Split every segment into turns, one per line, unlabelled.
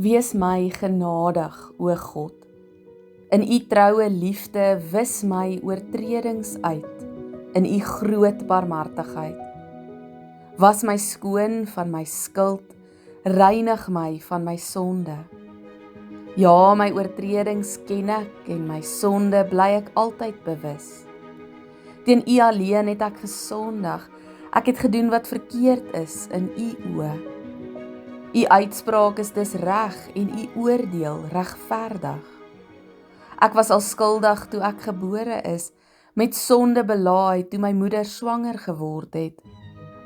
Wees my genadig, o God. In u troue liefde wis my oortredings uit, in u groot barmhartigheid. Was my skoon van my skuld, reinig my van my sonde. Ja, my oortredings ken ek en my sonde bly ek altyd bewus. Teen u alleen het ek gesondig, ek het gedoen wat verkeerd is in u oë. U uitspraak is dus reg en u oordeel regverdig. Ek was al skuldig toe ek gebore is, met sonde belaaid toe my moeder swanger geword het,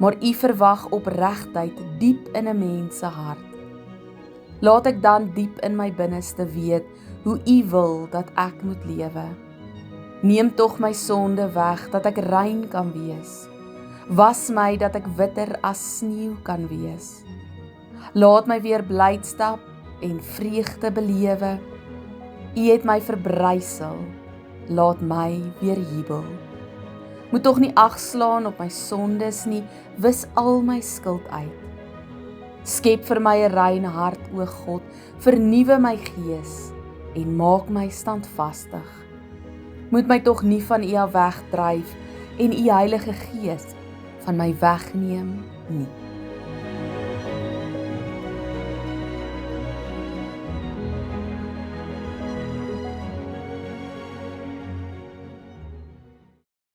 maar u verwag opregtheid diep in 'n mens se hart. Laat ek dan diep in my binneste weet, hoe u wil dat ek moet lewe. Neem tog my sonde weg, dat ek rein kan wees. Was my, dat ek witter as sneeu kan wees. Laat my weer blydskap en vreugde belewe. U het my verbrysel, laat my weer jubel. Moet tog nie agslaan op my sondes nie, wis al my skuld uit. Skep vir my 'n rein hart, o God, vernuwe my gees en maak my standvastig. Moet my tog nie van u af wegdryf en u Heilige Gees van my wegneem nie.